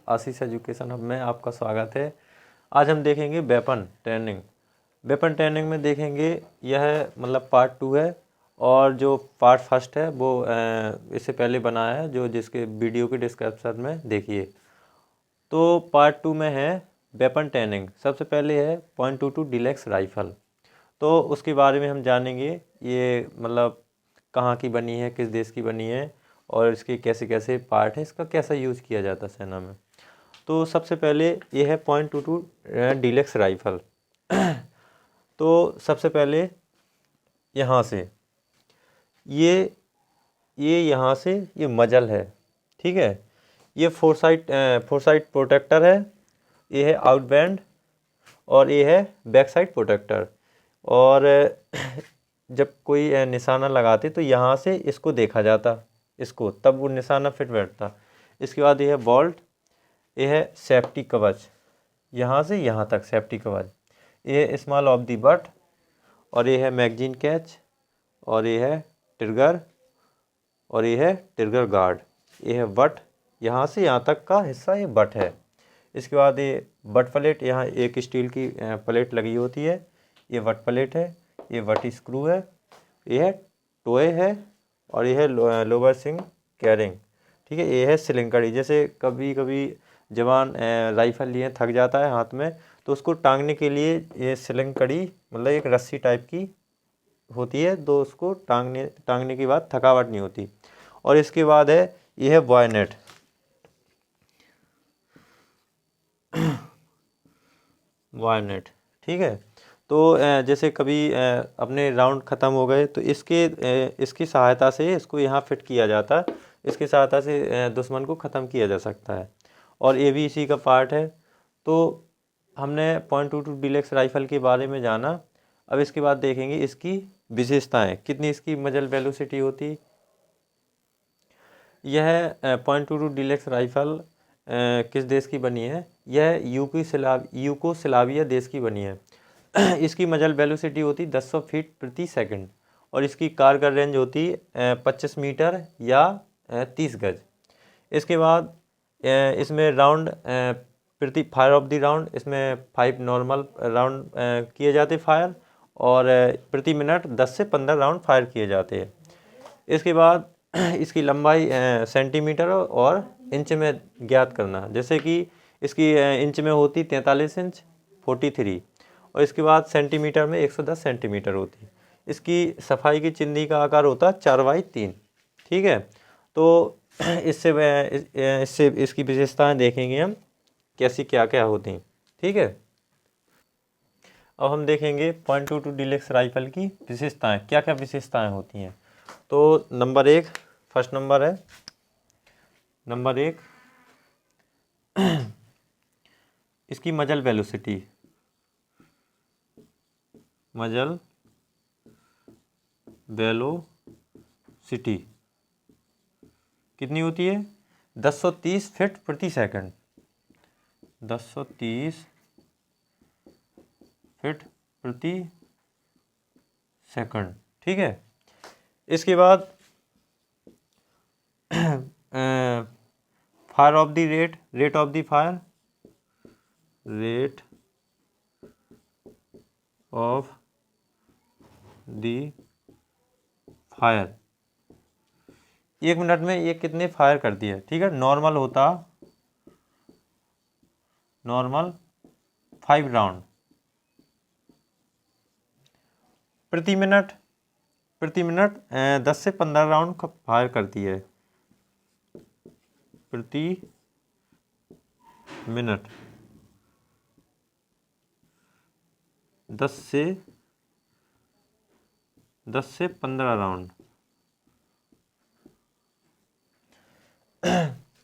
आशीष education hub में आपका स्वागत है। आज हम देखेंगे वेपन ट्रेनिंग। वेपन ट्रेनिंग में देखेंगे यह मतलब पार्ट 2 है और जो पार्ट फर्स्ट है वो इससे पहले बनाया है, जो जिसके वीडियो के डिस्क्रिप्शन में देखिए। तो पार्ट 2 में है वेपन ट्रेनिंग। सबसे पहले है .22 डीलक्स राइफल, तो उसके बारे में हम जानेंगे। ये मतलब कहाँ की बनी है, किस देश की बनी है और इसके कैसे कैसे पार्ट है, इसका कैसा यूज़ किया जाता है सेना में। तो सबसे पहले ये है .22 डीलक्स राइफल। तो सबसे पहले यहाँ से ये यहाँ से ये मजल है, ठीक है। ये फोर साइड प्रोटेक्टर है, ये है आउटबैंड और ये है बैक साइड प्रोटेक्टर। और जब कोई निशाना लगाते तो यहाँ से इसको देखा जाता, इसको तब वो निशाना फिट बैठता। इसके बाद ये है बोल्ट, ये है सेफ्टी कवच, यहाँ से यहाँ तक सेफ्टी कवच। ये है स्मॉल ऑफ दी बट और ये है मैगजीन कैच और ये है ट्रिगर और ये है ट्रिगर गार्ड। ये है बट, यहाँ से यहाँ तक का हिस्सा ये बट है। इसके बाद ये बट प्लेट, यहाँ एक स्टील की प्लेट लगी होती है, ये बट प्लेट है। ये बट स्क्रू है, ये है टोए है और ये है लोअर सिंग कैरिंग, ठीक है। ये है सिलिंग कड़ी, जैसे कभी कभी जवान राइफल लिए थक जाता है हाथ में, तो उसको टांगने के लिए ये सिलिंग कड़ी मतलब एक रस्सी टाइप की होती है, तो उसको टांगने के बाद थकावट नहीं होती। और इसके बाद है ये है बॉयनेट। बॉयनेट, ठीक है। तो जैसे कभी अपने राउंड ख़त्म हो गए तो इसकी सहायता से इसको यहाँ फिट किया जाता है। इसकी सहायता से दुश्मन को ख़त्म किया जा सकता है और ये भी इसी का पार्ट है। तो हमने .22 डीलक्स राइफल के बारे में जाना। अब इसके बाद देखेंगे इसकी विशेषताएं, कितनी इसकी मजल वेलोसिटी होती। यह .22 डीलक्स राइफल किस देश की बनी है? यह यूगोस्लाविया देश की बनी है। इसकी मजल वेलोसिटी होती 10 फीट प्रति सेकंड और इसकी कारगर रेंज होती 25 मीटर या 30 गज। इसके बाद इसमें राउंड प्रति फायर ऑफ द राउंड, इसमें 5 नॉर्मल राउंड किए जाते फायर और प्रति मिनट 10 से 15 राउंड फायर किए जाते हैं। इसके बाद इसकी लंबाई सेंटीमीटर और इंच में ज्ञात करना, जैसे कि इसकी इंच में होती 43 इंच 43 और इसके बाद सेंटीमीटर में 110 सेंटीमीटर होती। इसकी सफाई की चिंदी का आकार होता 4/3, ठीक है। तो इससे इसकी विशेषताएं देखेंगे हम कैसी क्या क्या होती, ठीक है। अब हम देखेंगे .22 डीलक्स राइफल की विशेषताएं, क्या क्या विशेषताएं होती हैं। तो नंबर 1, फर्स्ट नंबर है नंबर 1 इसकी मजल वेलोसिटी कितनी होती है? 1030 फीट प्रति सेकंड, 1030 फीट प्रति सेकंड, ठीक है। इसके बाद fire of the rate of the fire, rate of the fire, 1 minute में ये कितने फायर करती है, ठीक है। नॉर्मल 5 राउंड प्रति मिनट 10 से 15 राउंड का फायर करती है प्रति मिनट, 10 से 15 राउंड।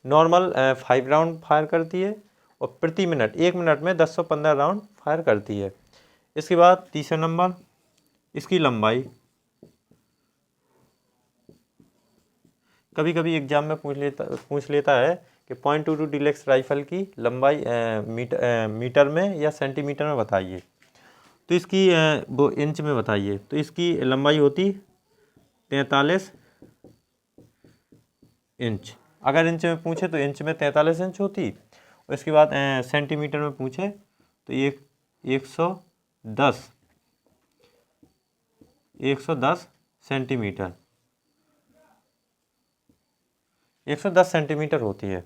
नॉर्मल 5 राउंड फायर करती है और प्रति मिनट 1 मिनट में 10 से 15 राउंड फायर करती है। इसके बाद तीसरा नंबर, इसकी लंबाई। कभी कभी एग्जाम में पूछ लेता है कि .22 डीलक्स राइफल की लंबाई मीटर में या सेंटीमीटर में बताइए, तो इसकी वो इंच में बताइए। तो इसकी लंबाई होती 43 इंच, अगर इंच में पूछे तो इंच में 43 इंच होती, और इसके बाद सेंटीमीटर में पूछे तो 110 सेंटीमीटर, 110 सेंटीमीटर होती है।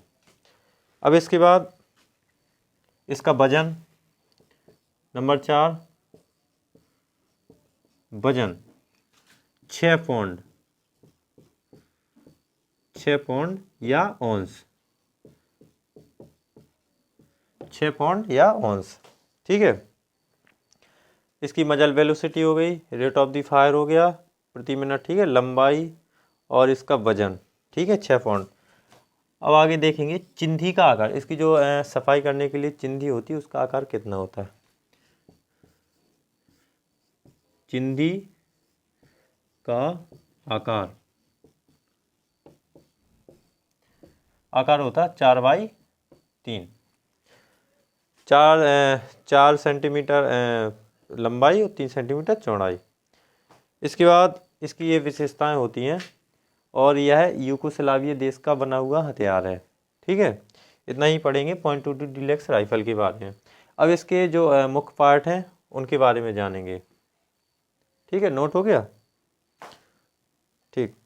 अब इसके बाद इसका वजन, नंबर 4, वजन 6 पौंड, 6 पौंड या औंस, 6 पौंड या औंस, ठीक है। इसकी मजल वेलोसिटी हो गई, रेट ऑफ द फायर हो गया प्रति मिनट, ठीक है, लंबाई और इसका वजन, ठीक है, 6 पौंड। अब आगे देखेंगे चिंधी का आकार। इसकी जो सफाई करने के लिए चिंधी होती है उसका आकार कितना होता है। चिंधी का आकार होता है 4/3, 4 सेंटीमीटर लंबाई और 3 सेंटीमीटर चौड़ाई। इसके बाद इसकी ये विशेषताएं होती हैं, और यह यूगोस्लाविया देश का बना हुआ हथियार है, ठीक है। इतना ही पढ़ेंगे .22 डीलक्स राइफल के बारे में। अब इसके जो मुख्य पार्ट हैं उनके बारे में जानेंगे, ठीक है। नोट हो गया, ठीक।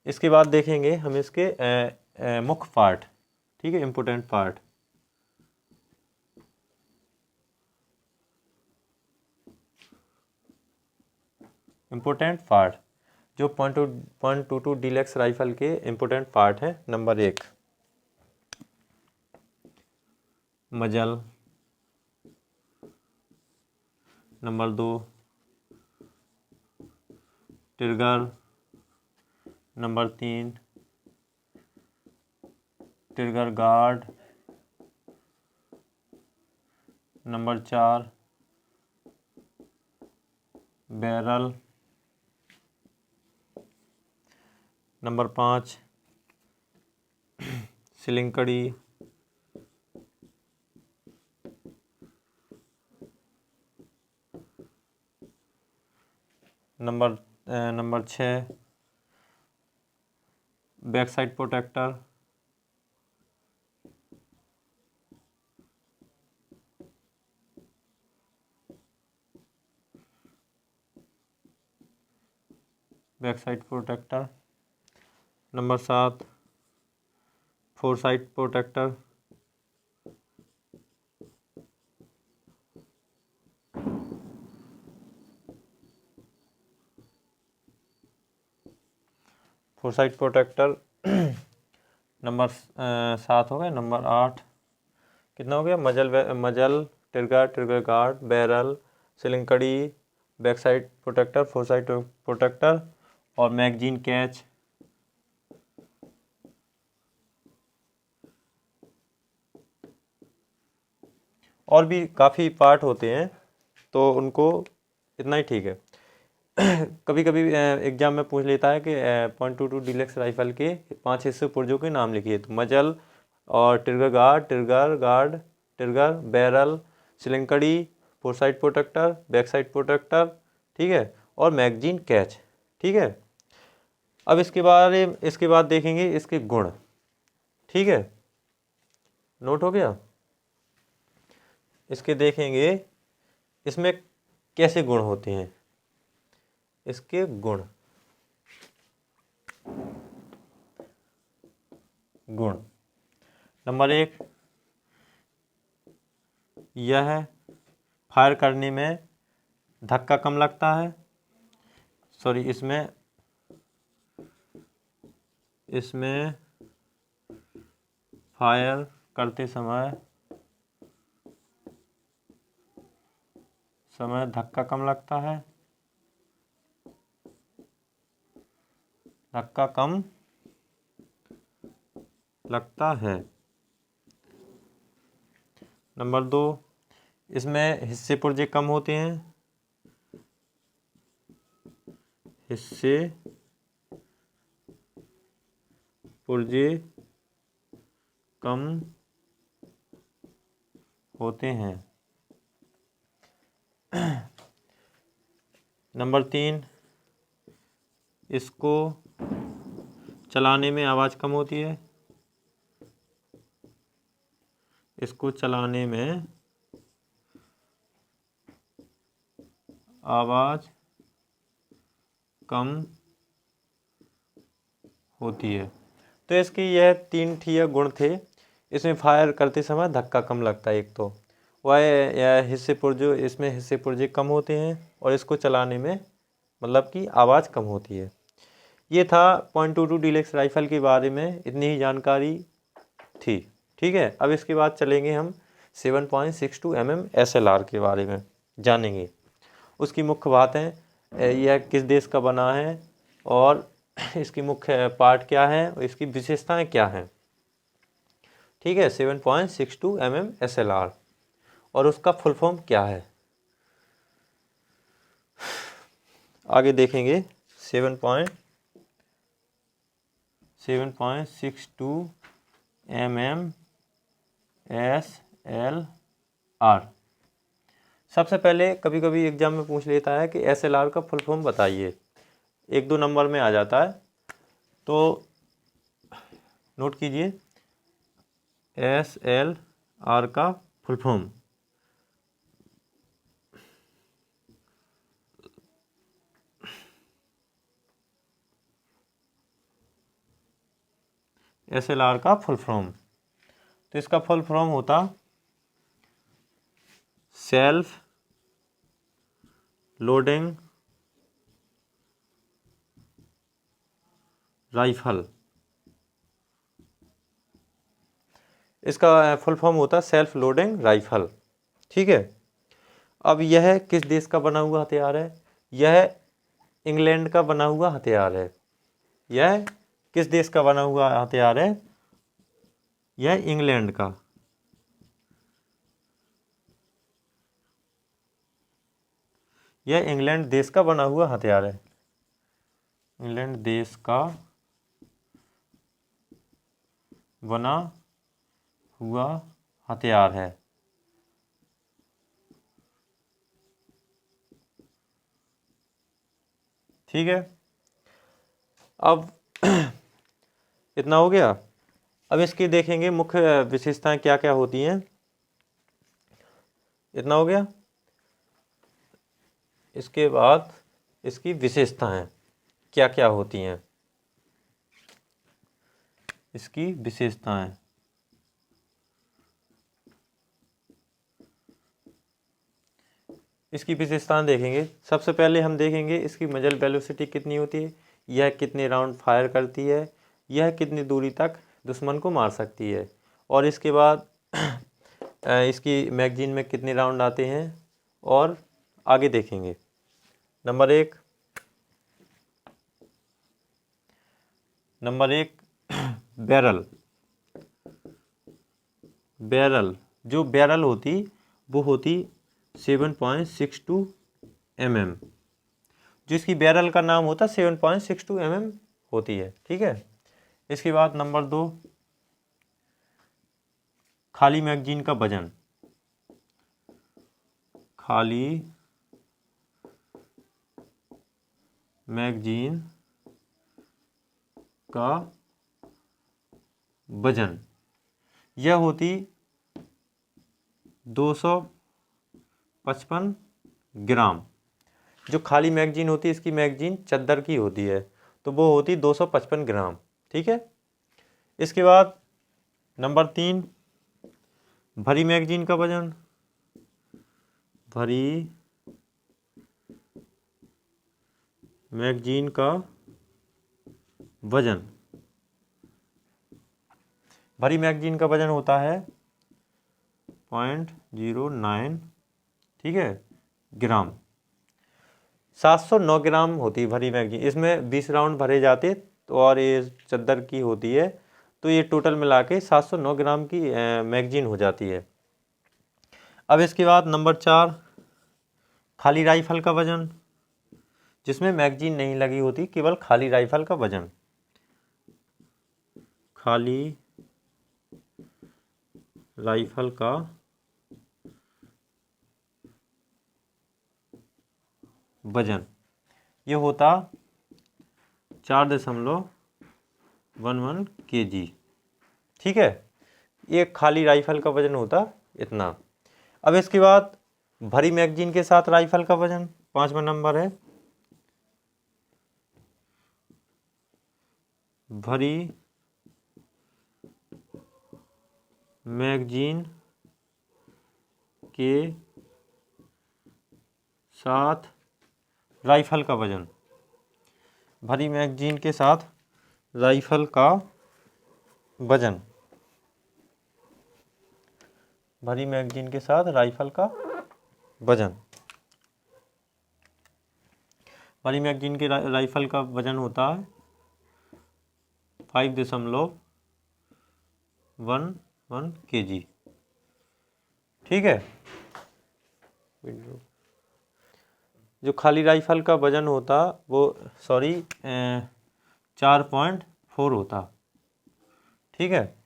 इसके बाद देखेंगे हम इसके मुख्य पार्ट, ठीक है, इम्पोर्टेंट पार्ट। इम्पोर्टेंट पार्ट जो .22 डीलक्स राइफल के इम्पोर्टेंट पार्ट हैं। Number 1, muzzle. Number 2, trigger. Number 3, trigger guard. Number 4, barrel. Number 5, सिलिंकड़ी। Number 6, back side protector. Back side protector. Number 7, fore side protector. Fore side protector number 7 हो गया। Number 8 कितना हो गया। Muzzle, trigger guard, barrel, सिलिंकड़ी, back side protector, fore side protector और magazine catch. और भी काफ़ी पार्ट होते हैं तो उनको इतना ही ठीक है। कभी कभी एग्जाम में पूछ लेता है कि .22 डीलक्स राइफल के 5 हिस्से पुर्जों के नाम लिखिए, तो मजल और ट्रिगर, बैरल, सिलिंकड़ी, fore side protector, back side protector, ठीक है, और मैगजीन कैच, ठीक है। अब इसके बाद देखेंगे इसके गुण, ठीक है। नोट हो गया। इसके देखेंगे इसमें कैसे गुण होते हैं। इसके गुण नंबर 1, यह फायर करने में धक्का कम लगता है। सॉरी, इसमें फायर करते समय धक्का कम लगता है। धक्का कम लगता है। नंबर 2, इसमें हिस्से पुर्जे कम होते हैं। हिस्से पुर्जे कम होते हैं। नंबर 3, इसको चलाने में आवाज़ कम होती है, इसको चलाने में आवाज़ कम होती है। तो इसकी यह 3 ठिया गुण थे। इसमें फायर करते समय धक्का कम लगता है एक तो, वह यह हिस्से पुर्जे, इसमें हिस्से पुर्जे कम होते हैं और इसको चलाने में मतलब कि आवाज़ कम होती है। ये था .22 डीलक्स राइफल के बारे में, इतनी ही जानकारी थी। ठीक है, अब इसके बाद चलेंगे हम 7.62 mm SLR के बारे में जानेंगे। उसकी मुख्य बातें, यह किस देश का बना है और इसकी मुख्य पार्ट क्या है और इसकी विशेषताएं क्या हैं। ठीक है, 7.62 mm SLR और उसका फुल फॉर्म क्या है, आगे देखेंगे। 7.62 mm SLR। सबसे पहले कभी कभी एग्जाम में पूछ लेता है कि SLR का फुल फॉर्म बताइए, 1-2 नंबर में आ जाता है, तो नोट कीजिए SLR का फुल फॉर्म। SLR का फुल फॉर्म, तो इसका फुल फॉर्म होता सेल्फ लोडिंग राइफल। इसका फुल फॉर्म होता है सेल्फ लोडिंग राइफल। ठीक है, अब यह किस देश का बना हुआ हथियार है, यह इंग्लैंड का बना हुआ हथियार है। यह किस देश का बना हुआ हथियार है, यह इंग्लैंड का, यह इंग्लैंड देश का बना हुआ हथियार है, इंग्लैंड देश का बना हुआ हथियार है। ठीक है, अब इतना हो गया। अब इसकी देखेंगे मुख्य विशेषताएं क्या क्या होती हैं। इतना हो गया। इसके बाद इसकी विशेषताएं क्या क्या होती हैं, इसकी विशेषताएं। इसकी विशेषताएं देखेंगे। सबसे पहले हम देखेंगे इसकी मजल वेलोसिटी कितनी होती है, यह कितने राउंड फायर करती है, यह कितनी दूरी तक दुश्मन को मार सकती है, और इसके बाद इसकी मैगजीन में कितने राउंड आते हैं, और आगे देखेंगे। नंबर एक बैरल। बैरल, जो बैरल होती वो होती 7.62 mm, जो इसकी बैरल का नाम होता 7.62 mm होती है। ठीक है, इसके बाद नंबर 2 खाली मैगजीन का वजन। खाली मैगजीन का वजन, यह होती 255 ग्राम। जो खाली मैगजीन होती है, इसकी मैगजीन चद्दर की होती है, तो वो होती 255 ग्राम। ठीक है, इसके बाद नंबर 3 भरी मैगजीन का वजन। भरी मैगजीन का वजन, भरी मैगजीन का वजन होता है 0.09, ठीक है, ग्राम। 709 ग्राम होती है भरी मैगजीन। इसमें 20 राउंड भरे जाते तो, और ये चद्दर की होती है, तो ये टोटल मिला के 709 ग्राम की मैगजीन हो जाती है। अब इसके बाद नंबर 4 खाली राइफल का वजन, जिसमें मैगजीन नहीं लगी होती, केवल खाली राइफल का वजन। खाली राइफल का वजन, ये होता 4.5 11 kg। ठीक है, एक खाली राइफल का वजन होता इतना। अब इसके बाद भरी मैगजीन के साथ राइफल का वजन 5वां नंबर है। भरी मैगजीन के साथ राइफल का वजन, भरी मैगजीन के साथ राइफल का वजन, भरी मैगजीन के साथ राइफल का वजन, भरी मैगजीन के राइफल का वजन होता है 5.11 kg। ठीक है, जो खाली राइफल का वजन होता वो 4.4 होता। ठीक है,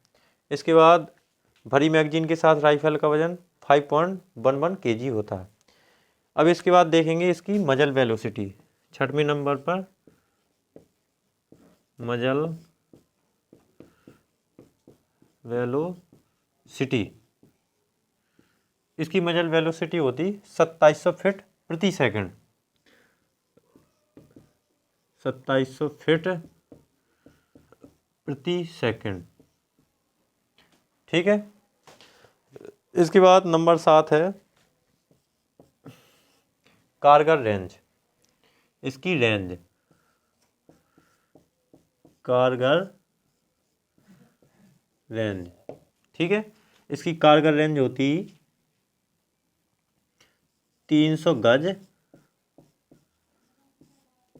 इसके बाद भरी मैगजीन के साथ राइफल का वजन 5.11 kg होता है। अब इसके बाद देखेंगे इसकी मजल वेलोसिटी। 6वें नंबर पर मजल वेलोसिटी, इसकी मजल वेलोसिटी होती 2700 फीट प्रति सेकंड, 2700 फीट प्रति सेकंड। ठीक है, इसके बाद नंबर 7 है कारगर रेंज। इसकी रेंज, कारगर रेंज। ठीक है, इसकी कारगर रेंज होती 300 गज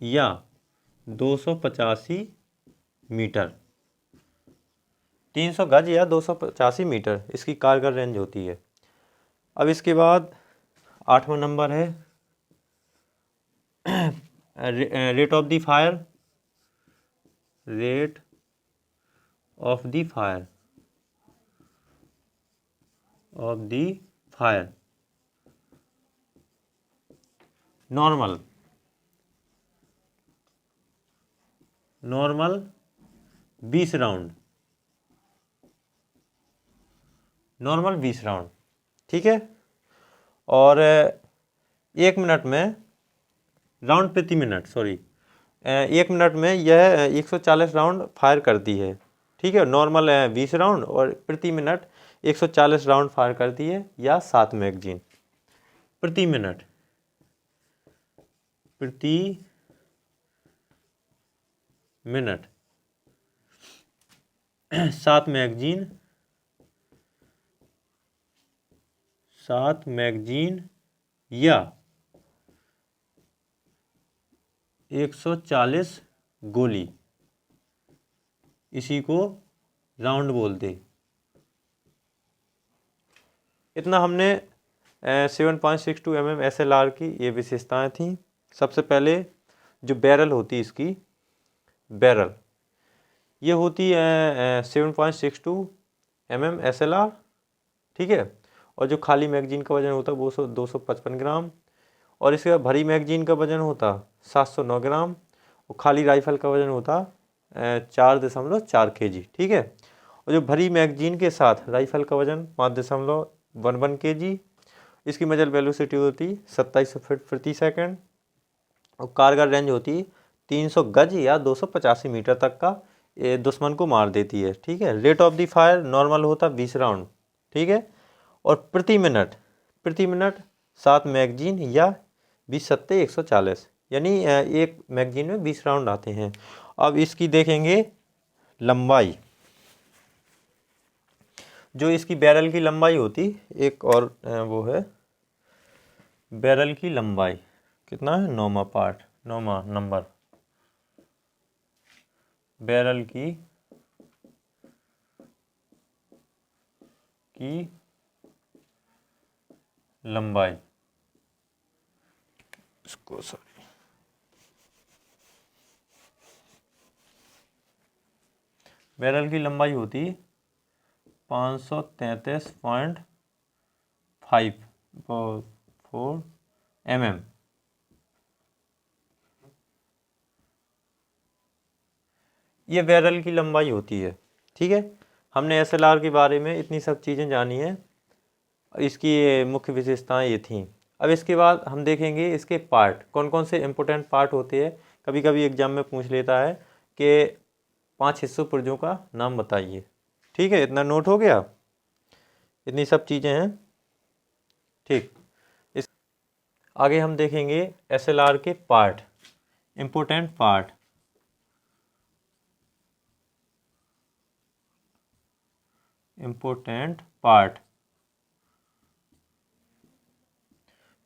या 285 मीटर। 300 गज या 285 मीटर इसकी कारगर रेंज होती है। अब इसके बाद 8वां नंबर है rate of the fire, rate of the fire, of the fire. Normal, normal 20 round, normal 20 round. ठीक है, और 1 मिनट में राउंड प्रति मिनट, 1 मिनट में यह 140 राउंड फायर करती है। ठीक है, नॉर्मल 20 राउंड और प्रति मिनट 140 राउंड फायर करती है, या 7 मैगजीन प्रति मिनट, प्रति मिनट 7 मैगजीन, 7 मैगजीन या 140 गोली, इसी को राउंड बोलते। इतना हमने 7.62 mm SLR की ये विशेषताएं थी। सबसे पहले जो बैरल होती इसकी, बैरल ये होती है 7.62 mm SLR। ठीक है, और जो खाली मैगजीन का वजन होता है वो 255 ग्राम, और इसके बाद भरी मैगजीन का वजन होता 709 ग्राम, और खाली राइफल का वजन होता 4.4 kg। ठीक है, और जो भरी मैगजीन के साथ राइफल का वजन 5.11 kg, इसकी मजल वेलोसिटी होती 2700 फीट प्रति सेकंड, और कारगर रेंज होती 300 गज या 285 मीटर तक का ये दुश्मन को मार देती है। ठीक है, rate of the fire normal होता 20 राउंड। ठीक है, और प्रति मिनट 7 मैगजीन या 20 सत्ते 140, यानी एक मैगजीन में 20 राउंड आते हैं। अब इसकी देखेंगे लंबाई, जो इसकी बैरल की लंबाई होती, एक और वो है बैरल की लंबाई कितना है, 9वां पार्ट, 9वां नंबर, बैरल की लंबाई, इसको बैरल की लंबाई होती 533.54 mm। ये बैरल की लंबाई होती है। ठीक है, हमने SLR के बारे में इतनी सब चीज़ें जानी है, इसकी ये मुख्य विशेषताएं ये थीं। अब इसके बाद हम देखेंगे इसके पार्ट, कौन कौन से इम्पोर्टेंट पार्ट होते हैं। कभी कभी एग्जाम में पूछ लेता है कि 5 हिस्सों पुर्जों का नाम बताइए। ठीक है, इतना नोट हो गया, इतनी सब चीज़ें हैं। ठीक, इस आगे हम देखेंगे SLR के part, important part. Important part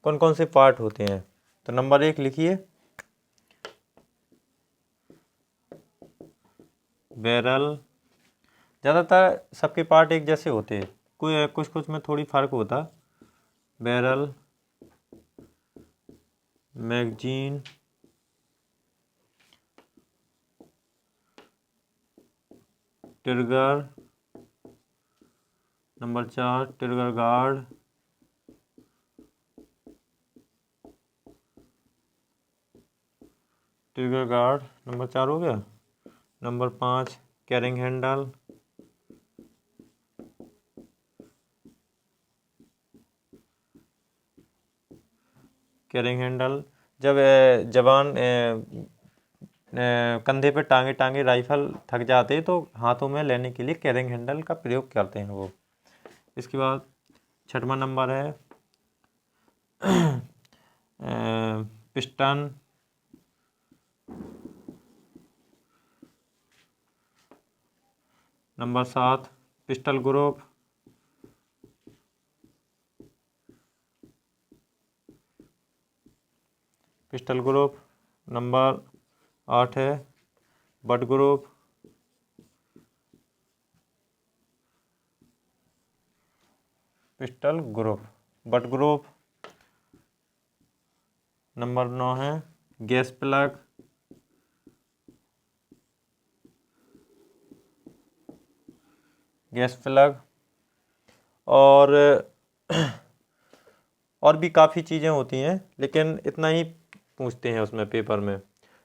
कौन कौन से पार्ट होते हैं, तो नंबर 1 लिखिए, बैरल। ज़्यादातर सबके पार्ट एक जैसे होते हैं, कोई कुछ कुछ में थोड़ी फर्क होता। Barrel, magazine, trigger, number 4 trigger guard, trigger guard number 4 हो गया। Number 5 carrying handle, carrying handle जब जवान कंधे पे टांगे टांगे राइफल थक जाते तो हाथों में लेने के लिए कैरिंग हैंडल का प्रयोग करते हैं वो। इसके बाद 6वां नंबर है piston, number 7 pistol group, pistol group. Number 8 है but group, pistol group, but group. Number 9 है गैस प्लग, गैस प्लग। और भी काफ़ी चीज़ें होती हैं, लेकिन इतना ही पूछते हैं उसमें पेपर में।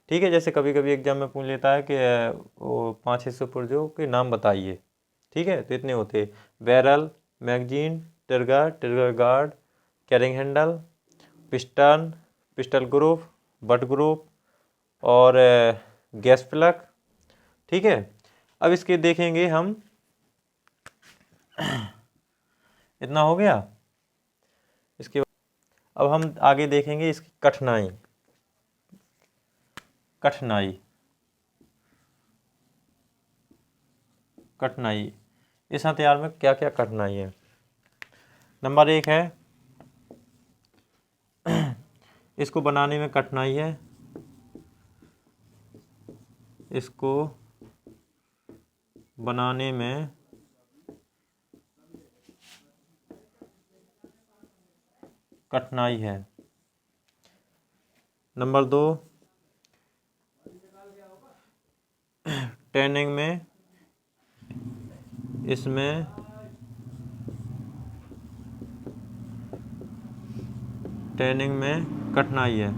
ठीक है, जैसे कभी कभी एग्जाम में पूछ लेता है कि वो 5 हिस्सों पुर्जों के नाम बताइए। ठीक है, तो इतने होते, barrel, magazine, trigger, trigger guard, carrying handle, piston, pistol group, but group और गैस प्लग। ठीक है, अब इसके देखेंगे हम, इतना हो गया। इसके बाद अब हम आगे देखेंगे इसकी कठिनाई। कठिनाई, कठिनाई इस हथियार में क्या क्या कठिनाई है। नंबर 1 है इसको बनाने में कठिनाई है, इसको बनाने में कठिनाई है। नंबर 2 ट्रेनिंग में इसमें ट्रेनिंग में कठिनाई है,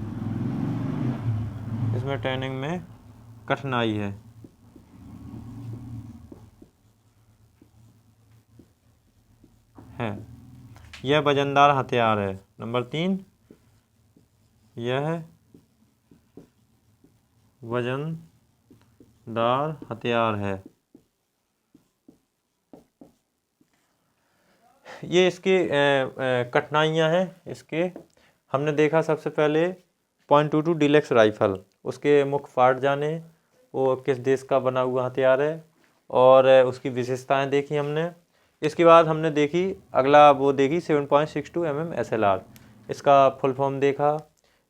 इसमें ट्रेनिंग में कठिनाई है। यह वजनदार हथियार है। नंबर 3 यह वजनदार हथियार है। ये इसकी कठिनाइयाँ हैं। इसके हमने देखा सबसे पहले .22 डीलक्स राइफल, उसके मुख्य पार्ट जाने, वो किस देश का बना हुआ हथियार है और उसकी विशेषताएं देखी हमने। इसके बाद हमने देखी अगला वो देखी 7.62 mm SLR, इसका फुल फॉर्म देखा।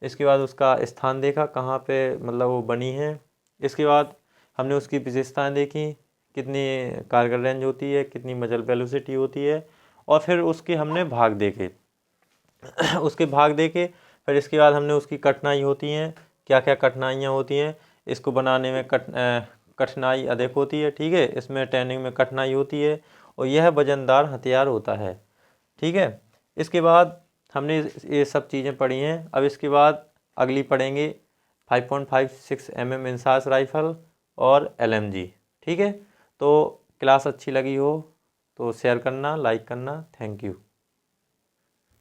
इसके बाद उसका स्थान देखा, कहाँ पे मतलब वो बनी है। इसके बाद हमने उसकी विशेषताएं देखी, कितनी कारगर रेंज होती है, कितनी मजल वेलोसिटी होती है, और फिर उसके हमने भाग देखे उसके भाग देखे। फिर इसके बाद हमने उसकी कठिनाई होती हैं, क्या क्या कठिनाइयाँ होती हैं। इसको बनाने में कठिनाई अधिक होती है। ठीक है, इसमें ट्रेनिंग में कठिनाई होती है और यह वजनदार हथियार होता है। ठीक है, इसके बाद हमने ये सब चीज़ें पढ़ी हैं। अब इसके बाद अगली पढ़ेंगे 5.56 mm इंसास राइफल और LMG। ठीक है, तो क्लास अच्छी लगी हो तो शेयर करना, लाइक करना। Thank you.